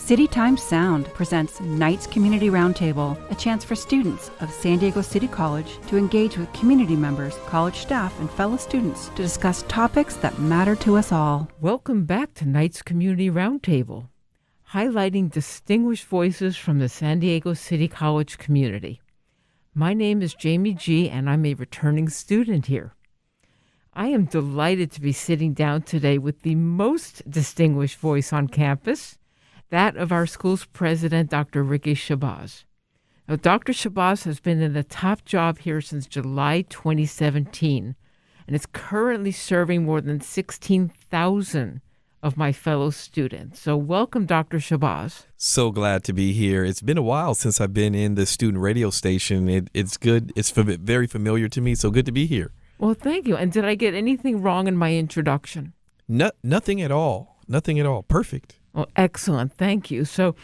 City Times Sound presents Knights Community Roundtable, a chance for students of San Diego City College to engage with community members, college staff, and fellow students to discuss topics that matter to us all. Welcome back to Knights Community Roundtable, highlighting distinguished voices from the San Diego City College community. My name is Jamie G., and I'm a returning student here. I am delighted to be sitting down today with the most distinguished voice on campus, that of our school's president, Dr. Ricky Shabazz. Now, Dr. Shabazz has been in the top job here since July 2017 and is currently serving more than 16,000 of my fellow students. So welcome, Dr. Shabazz. So glad to be here. It's been a while since I've been in the student radio station. It's good. It's very familiar to me, so good to be here. Well, thank you. And did I get anything wrong in my introduction? Nothing at all. Nothing at all. Perfect. Well, excellent. Thank you. So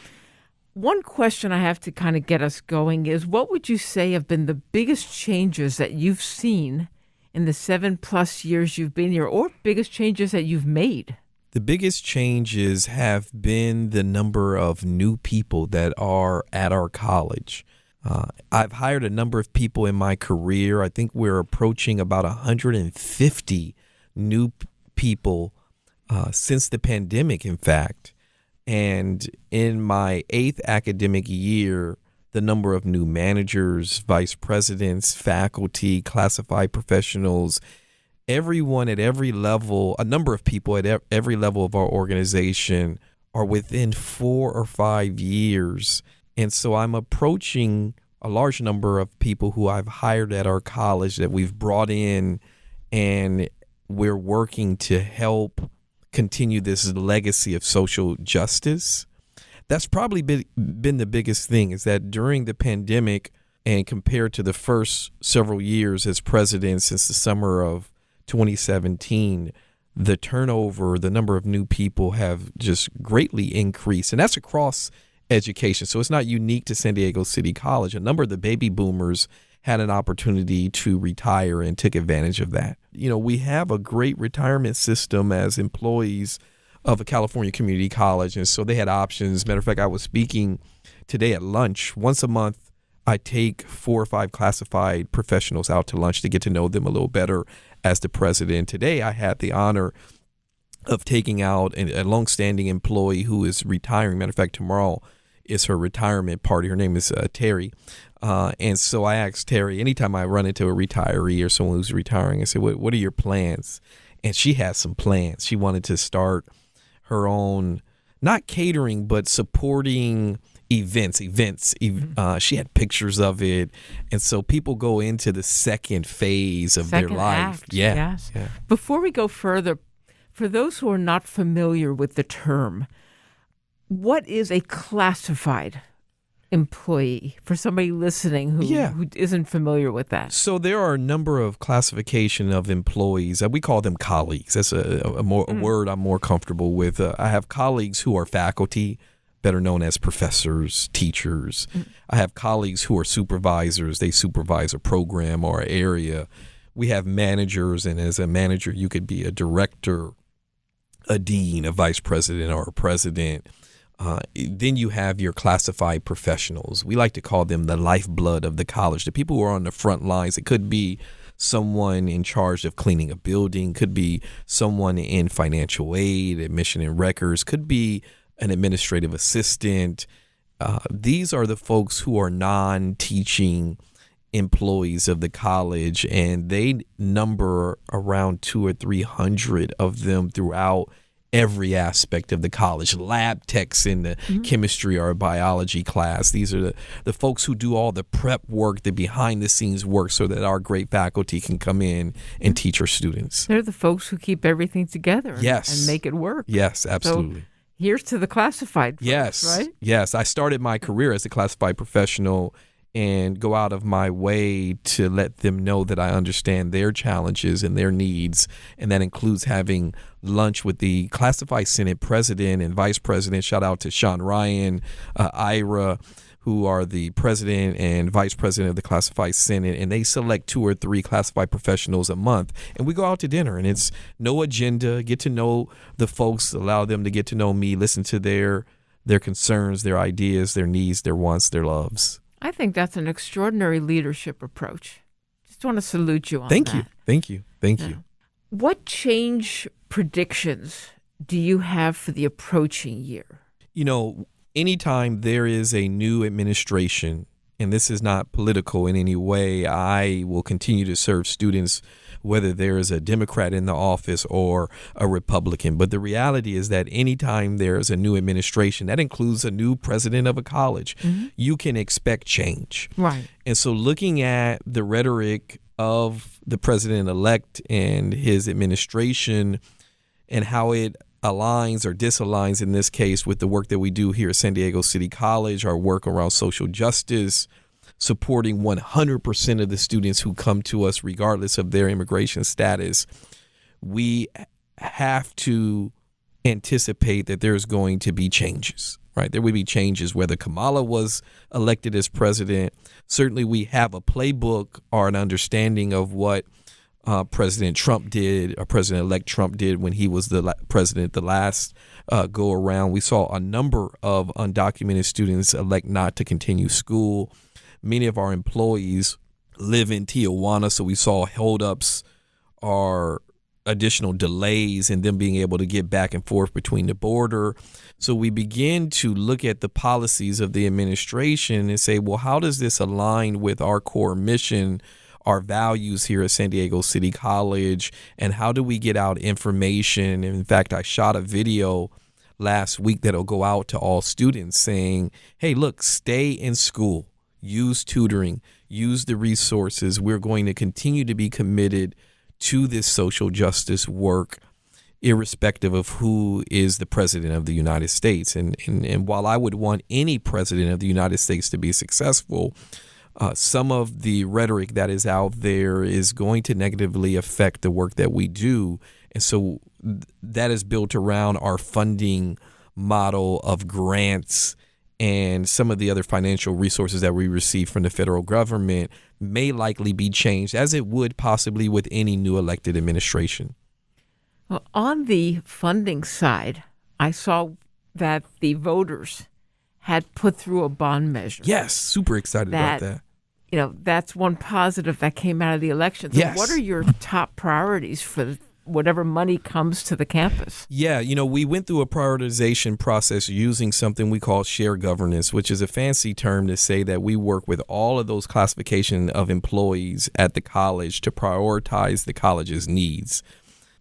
one question I have to kind of get us going is, what would you say have been the biggest changes that you've seen in the 7+ years you've been here, or biggest changes that you've made? The biggest changes have been the number of new people that are at our college. I've hired a number of people in my career. I think we're approaching about 150 new people since the pandemic, in fact. And in my 8th academic year, the number of new managers, vice presidents, faculty, classified professionals, everyone at every level, a number of people at every level of our organization are within 4 or 5 years. And so I'm approaching a large number of people who I've hired at our college that we've brought in, and we're working to help continue this legacy of social justice. That's probably been the biggest thing, is that during the pandemic, and compared to the first several years as president since the summer of 2017, the turnover, the number of new people have just greatly increased. And that's across education. So it's not unique to San Diego City College. A number of the baby boomers had an opportunity to retire and took advantage of that. You know, we have a great retirement system as employees of a California community college. And so they had options. Matter of fact, I was speaking today at lunch. Once a month, I take 4 or 5 classified professionals out to lunch to get to know them a little better as the president. Today, I had the honor of taking out a longstanding employee who is retiring. Matter of fact, tomorrow is her retirement party. Her name is Terry. And so I asked Terry, anytime I run into a retiree or someone who's retiring, I say, what are your plans? And she has some plans. She wanted to start her own, not catering, but supporting events. She had pictures of it. And so people go into the second phase of their life. Act, yes. Yeah. Before we go further, for those who are not familiar with the term, what is a classified employee, for somebody listening who isn't familiar with that? So there are a number of classification of employees. We call them colleagues. That's a word I'm more comfortable with. I have colleagues who are faculty, better known as professors, teachers. I have colleagues who are supervisors. They supervise a program or an area. We have managers, and as a manager, you could be a director, a dean, a vice president, or a president. Then you have your classified professionals. We like to call them the lifeblood of the college, the people who are on the front lines. It could be someone in charge of cleaning a building, could be someone in financial aid, admission and records, could be an administrative assistant. These are the folks who are non-teaching employees of the college, and they number around 200 or 300 of them throughout every aspect of the college. Lab techs in the chemistry or biology class. These are the folks who do all the prep work, the behind the scenes work, so that our great faculty can come in and teach our students. They're the folks who keep everything together and make it work. Yes, absolutely. So here's to the classified folks, right? Yes. I started my career as a classified professional and go out of my way to let them know that I understand their challenges and their needs. And that includes having lunch with the Classified Senate president and vice president. Shout out to Sean Ryan, Ira, who are the president and vice president of the Classified Senate. And they select 2 or 3 classified professionals a month. And we go out to dinner, and it's no agenda. Get to know the folks, allow them to get to know me, listen to their their concerns, their ideas, their needs, their wants, their loves. I think that's an extraordinary leadership approach. Just want to salute you on Thank that. you. Thank you. Thank you. What change predictions do you have for the approaching year? You know, anytime there is a new administration, and this is not political in any way, I will continue to serve students whether there is a Democrat in the office or a Republican. But the reality is that anytime there's a new administration, that includes a new president of a college, you can expect change. Right. And so looking at the rhetoric of the president-elect and his administration and how it aligns or disaligns in this case with the work that we do here at San Diego City College, our work around social justice, supporting 100% of the students who come to us regardless of their immigration status, we have to anticipate that there's going to be changes, right? There will be changes whether Kamala was elected as president. Certainly we have a playbook or an understanding of what President Trump did, or President-elect Trump did when he was the president the last go around. We saw a number of undocumented students elect not to continue school. Many of our employees live in Tijuana, so we saw holdups or additional delays in them being able to get back and forth between the border. So we begin to look at the policies of the administration and say, well, how does this align with our core mission, our values here at San Diego City College, and how do we get out information? In fact, I shot a video last week that'll go out to all students saying, hey, look, stay in school. Use tutoring, use the resources. We're going to continue to be committed to this social justice work, irrespective of who is the president of the United States. And while I would want any president of the United States to be successful, some of the rhetoric that is out there is going to negatively affect the work that we do. And so that is built around our funding model of grants and some of the other financial resources that we receive from the federal government may likely be changed, as it would possibly with any new elected administration. Well, on the funding side, I saw that the voters had put through a bond measure. Yes, super excited about that. You know, that's one positive that came out of the election. So Yes. What are your top priorities for whatever money comes to the campus? Yeah, you know, we went through a prioritization process using something we call share governance, which is a fancy term to say that we work with all of those classification of employees at the college to prioritize the college's needs.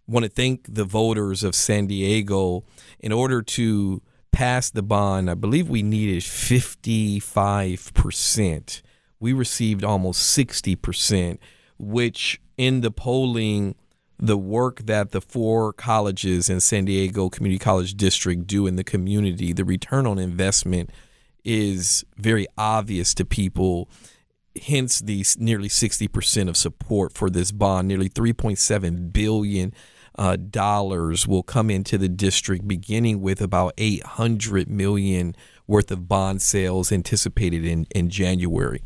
Want to thank the voters of San Diego. In order to pass the bond, I believe we needed 55%. We received almost 60%, which in the polling, the work that the 4 colleges in San Diego Community College District do in the community, the return on investment is very obvious to people. Hence, the nearly 60% of support for this bond. Nearly $3.7 billion will come into the district, beginning with about $800 million worth of bond sales anticipated in January.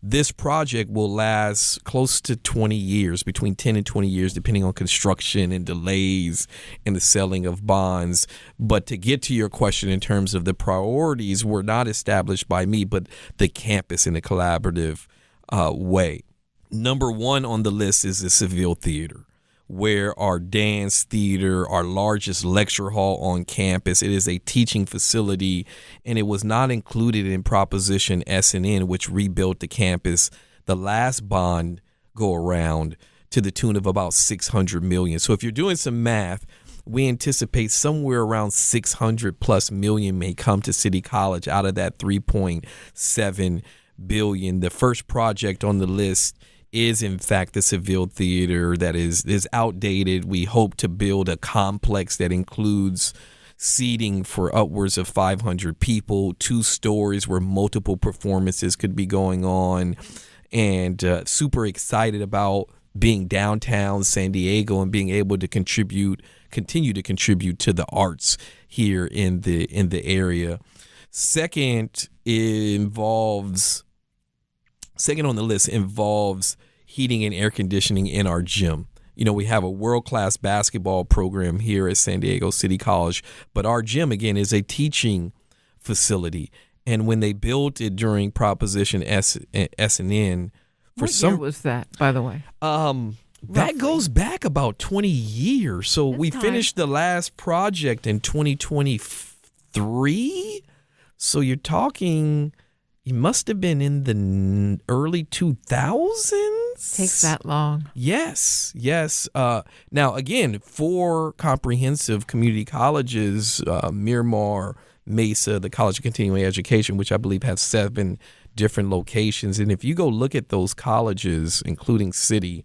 This project will last close to 20 years, between 10 and 20 years, depending on construction and delays in the selling of bonds. But to get to your question in terms of the priorities, were not established by me, but the campus in a collaborative way. Number one on the list is the Seville Theater, where our dance theater, our largest lecture hall on campus, it is a teaching facility, and it was not included in Proposition S&N, which rebuilt the campus the last bond go around to the tune of about $600 million. So if you're doing some math, we anticipate somewhere around $600+ million may come to City College out of that $3.7 billion. The first project on the list is in fact the Seville Theater that is outdated. We hope to build a complex that includes seating for upwards of 500 people, 2 stories where multiple performances could be going on, and super excited about being downtown San Diego and being able to continue to contribute to the arts here in the area. Second on the list involves heating and air conditioning in our gym. You know, we have a world-class basketball program here at San Diego City College, but our gym, again, is a teaching facility. And when they built it during Proposition S and N, What year was that, by the way? That goes back about 20 years. So we finished the last project in 2023. So you're talking, you must have been in the early 2000s. Takes that long. Yes. Now, again, 4 comprehensive community colleges, Miramar, Mesa, the College of Continuing Education, which I believe has 7 different locations. And if you go look at those colleges, including City,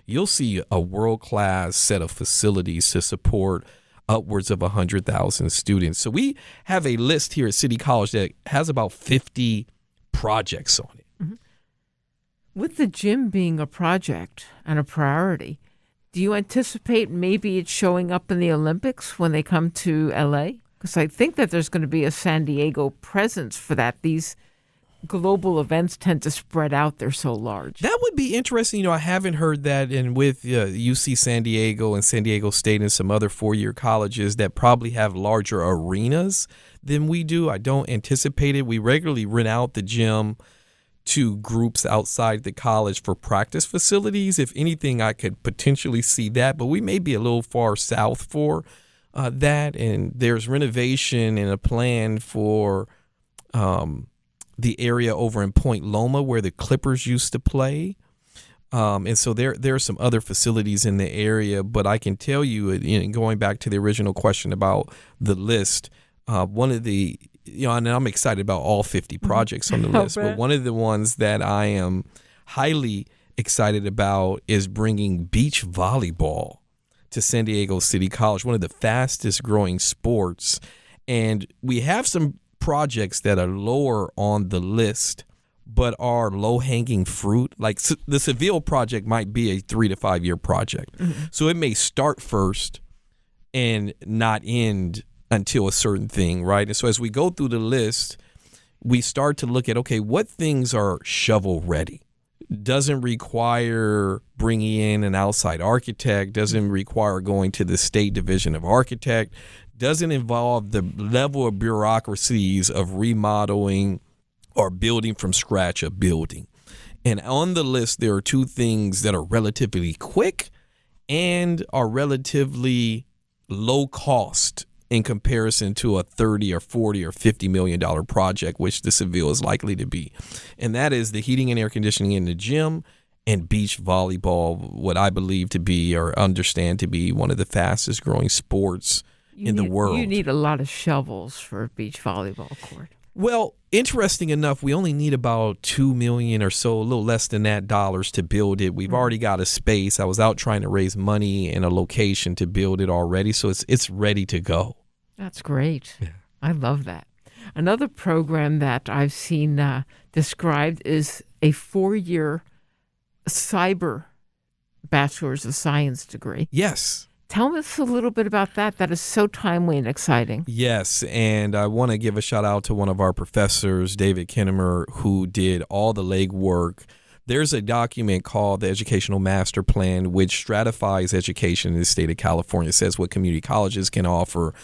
you'll see a world-class set of facilities to support upwards of 100,000 students. So we have a list here at City College that has about 50 projects on it. Mm-hmm. With the gym being a project and a priority, do you anticipate maybe it's showing up in the Olympics when they come to LA? Because I think that there's going to be a San Diego presence for that. These global events tend to spread out. They're so large. That would be interesting. I haven't heard that. And with UC San Diego and San Diego State and some other 4-year colleges that probably have larger arenas than we do, I don't anticipate it. We regularly rent out the gym to groups outside the college for practice facilities. If anything, I could potentially see that, but we may be a little far south for that. And there's renovation and a plan for the area over in Point Loma where the Clippers used to play. And so there are some other facilities in the area, but I can tell you, going back to the original question about the list, one of the, and I'm excited about all 50 projects on the list, but one of the ones that I am highly excited about is bringing beach volleyball to San Diego City College, one of the fastest growing sports. And we have some projects that are lower on the list, but are low-hanging fruit. Like the Seville project might be a 3 to 5 year project. Mm-hmm. So it may start first and not end until a certain thing, right? And so as we go through the list, we start to look at, okay, what things are shovel ready? Doesn't require bringing in an outside architect, doesn't require going to the State Division of Architect, doesn't involve the level of bureaucracies of remodeling or building from scratch a building. And on the list, there are 2 things that are relatively quick and are relatively low cost in comparison to a $30 or $40 or $50 million project, which the Seville is likely to be. And that is the heating and air conditioning in the gym and beach volleyball, what I believe to be or understand to be one of the fastest growing sports in the world. You need a lot of shovels for a beach volleyball court. Well, interesting enough, we only need about $2 million or so, a little less than that, dollars to build it. We've already got a space. I was out trying to raise money and a location to build it already, so it's ready to go. That's great. Yeah. I love that. Another program that I've seen described is a 4-year cyber bachelor's of science degree. Yes. Tell us a little bit about that. That is so timely and exciting. Yes, and I want to give a shout out to one of our professors, David Kinnemer, who did all the legwork. There's a document called the Educational Master Plan, which stratifies education in the state of California. It says what community colleges can offer,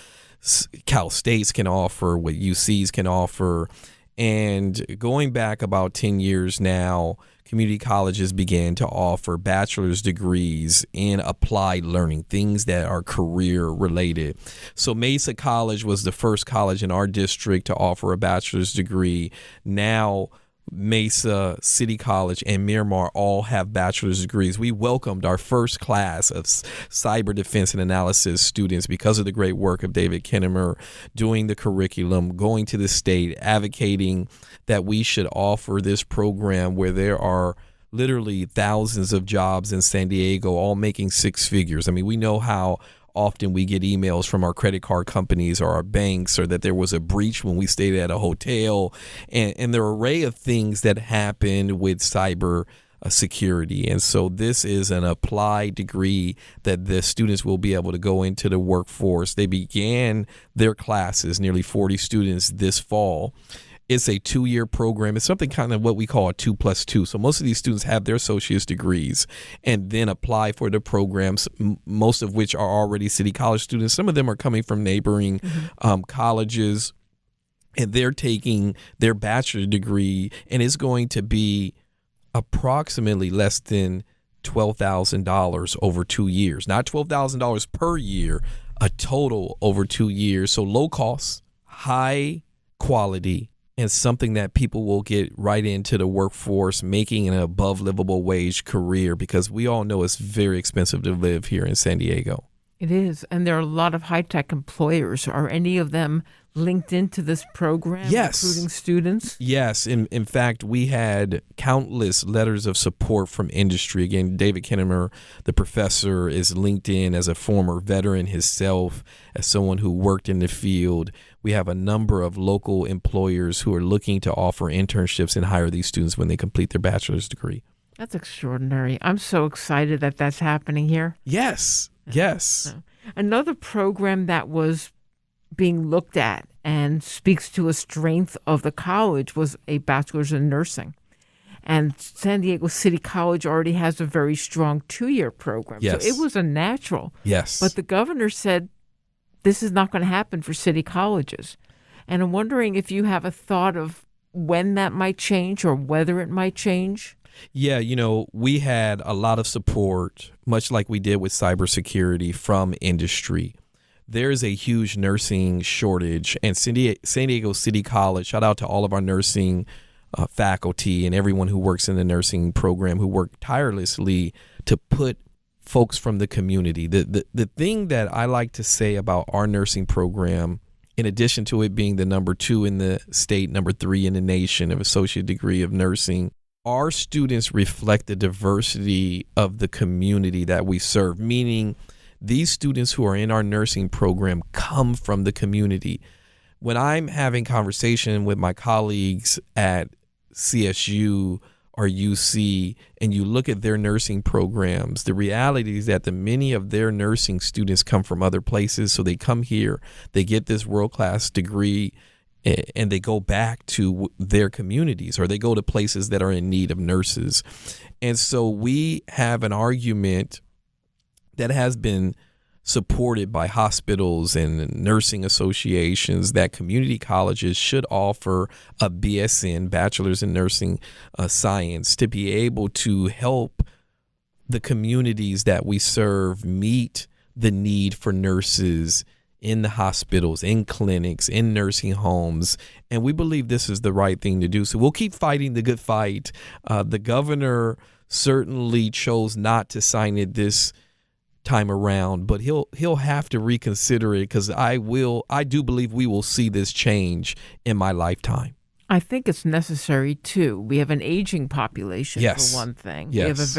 Cal States can offer, what UCs can offer. And going back about 10 years now, community colleges began to offer bachelor's degrees in applied learning, things that are career related. So Mesa College was the first college in our district to offer a bachelor's degree. Now Mesa, City College, and Miramar all have bachelor's degrees. We welcomed our first class of cyber defense and analysis students because of the great work of David Kinnemer doing the curriculum, going to the state, advocating that we should offer this program where there are literally thousands of jobs in San Diego, all making 6 figures. I mean, we know how often we get emails from our credit card companies or our banks, or that there was a breach when we stayed at a hotel, and the array of things that happen with cyber security. And so this is an applied degree that the students will be able to go into the workforce. They began their classes, nearly 40 students this fall. It's a 2-year program. It's something kind of what we call a 2+2. So most of these students have their associate's degrees and then apply for the programs, most of which are already City College students. Some of them are coming from neighboring colleges. and they're taking their bachelor's degree, and it's going to be approximately less than $12,000 over 2 years. Not $12,000 per year, a total over 2 years. So low cost, high quality, and something that people will get right into the workforce, making an above livable wage career, because we all know it's very expensive to live here in San Diego. It is. And there are a lot of high-tech employers. Are any of them linked into this program, Yes. recruiting students? Yes. In fact, we had countless letters of support from industry. Again, David Kinnemer, the professor, is linked in as a former veteran himself, as someone who worked in the field. We have a number of local employers who are looking to offer internships and hire these students when they complete their bachelor's degree. That's extraordinary. I'm so excited that that's happening here. Yes. Yes. Another program that was being looked at and speaks to a strength of the college was a bachelor's in nursing. And San Diego City College already has a very strong 2-year program. Yes. So it was a natural. Yes. But the governor said this is not going to happen for city colleges. And I'm wondering if you have a thought of when that might change or whether it might change. Yeah, we had a lot of support, much like we did with cybersecurity, from industry. There's a huge nursing shortage, and San Diego City College, shout out to all of our nursing faculty and everyone who works in the nursing program who work tirelessly to put folks from the community. The thing that I like to say about our nursing program, in addition to it being the number 2 in the state, number 3 in the nation of associate degree of nursing, our students reflect the diversity of the community that we serve, meaning these students who are in our nursing program come from the community. When I'm having conversation with my colleagues at CSU or UC, and you look at their nursing programs, the reality is that many of their nursing students come from other places. So they come here, they get this world-class degree, and they go back to their communities, or they go to places that are in need of nurses. And so we have an argument that has been supported by hospitals and nursing associations that community colleges should offer a BSN, Bachelor's in Nursing Science, to be able to help the communities that we serve meet the need for nurses in the hospitals, in clinics, in nursing homes. And we believe this is the right thing to do. So we'll keep fighting the good fight. The governor certainly chose not to sign it this time around, but he'll have to reconsider it, because I do believe we will see this change in my lifetime. I think it's necessary too. We have an aging population, Yes. for one thing. Yes.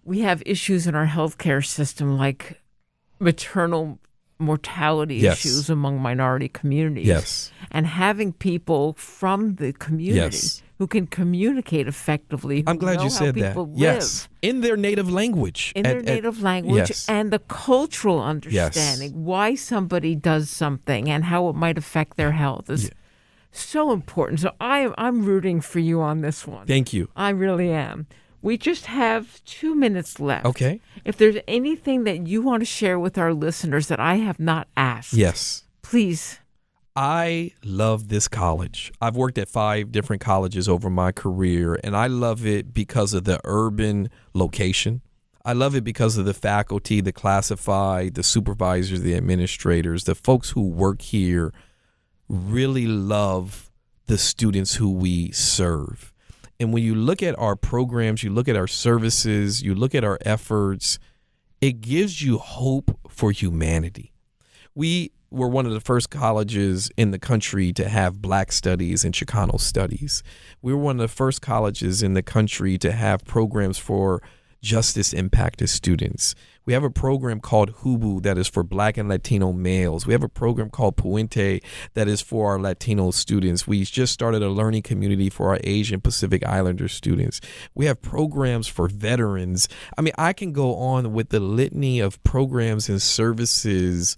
We have issues in our healthcare system like maternal mortality Yes. issues among minority communities. Yes. And having people from the community Yes. who can communicate effectively, who I'm glad know you said how that. people live Yes. In their native language. in their native language, yes. and the cultural understanding, why somebody does something and how it might affect their health is so important. So I'm rooting for you on this one. Thank you. I really am. We just have 2 minutes left. Okay. If there's anything that you want to share with our listeners that I have not asked, Yes. please. I love this college. I've worked at 5 different colleges over my career, and I love it because of the urban location. I love it because of the faculty, the classified, the supervisors, the administrators, the folks who work here really love the students who we serve. And when you look at our programs, you look at our services, you look at our efforts, it gives you hope for humanity. We were one of the first colleges in the country to have Black studies and Chicano studies. We were one of the first colleges in the country to have programs for justice impacted students. We have a program called HUBU that is for Black and Latino males. We have a program called Puente that is for our Latino students. We just started a learning community for our Asian Pacific Islander students. We have programs for veterans. I mean, I can go on with the litany of programs and services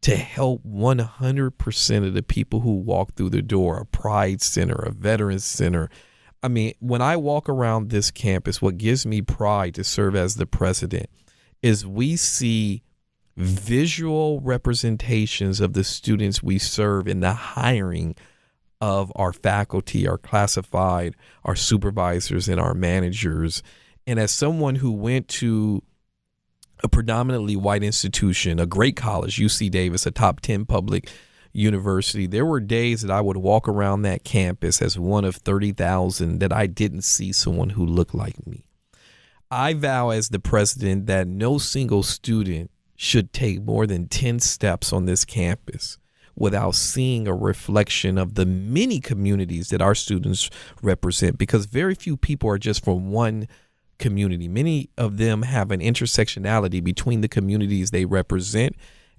to help 100% of the people who walk through the door, a Pride Center, a Veterans Center. I mean, when I walk around this campus, what gives me pride to serve as the president is we see visual representations of the students we serve in the hiring of our faculty, our classified, our supervisors, and our managers. And as someone who went to a predominantly white institution, a great college, UC Davis, a top 10 public university, there were days that I would walk around that campus as one of 30,000 that I didn't see someone who looked like me. I vow as the president that no single student should take more than 10 steps on this campus without seeing a reflection of the many communities that our students represent, because very few people are just from one community. Many of them have an intersectionality between the communities they represent.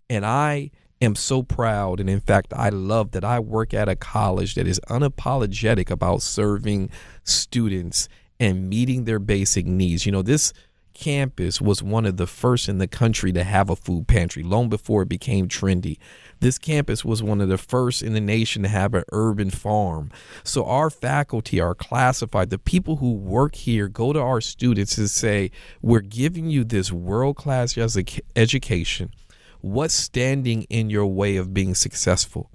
And I am so proud. And in fact, I love that I work at a college that is unapologetic about serving students and meeting their basic needs. You know, this campus was one of the first in the country to have a food pantry long before it became trendy. This campus was one of the first in the nation to have an urban farm. So our faculty are classified. The people who work here go to our students and say, we're giving you this world-class education. What's standing in your way of being successful?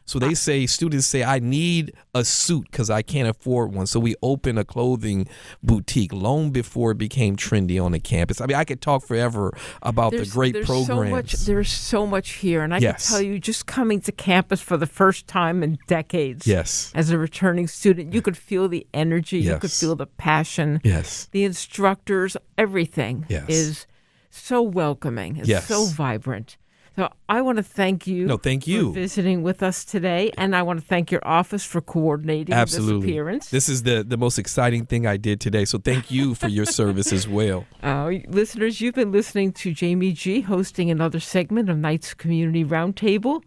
So they say, students say, I need a suit because I can't afford one. So we open a clothing boutique long before it became trendy on the campus. I mean, I could talk forever about the great programs. There's so much here. And I can tell you, just coming to campus for the first time in decades as a returning student, you could feel the energy. You could feel the passion. The instructors, everything is so welcoming. It's so vibrant. So I want to thank you, for visiting with us today, and I want to thank your office for coordinating this appearance. This is the most exciting thing I did today, so thank you for your service as well. Listeners, you've been listening to Jamie G. hosting another segment of Knights Community Roundtable,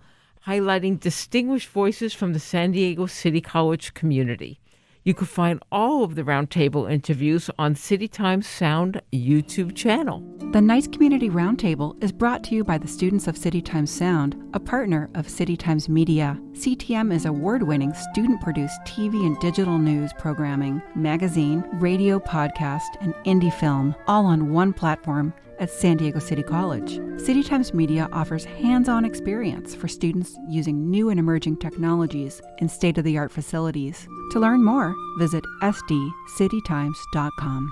highlighting distinguished voices from the San Diego City College community. You can find all of the Roundtable interviews on City Times Sound YouTube channel. The Knights Community Roundtable is brought to you by the students of City Times Sound, a partner of City Times Media. CTM is award-winning student-produced TV and digital news programming, magazine, radio podcast, and indie film, all on one platform at San Diego City College. City Times Media offers hands-on experience for students using new and emerging technologies in state-of-the-art facilities. To learn more, visit sdcitytimes.com.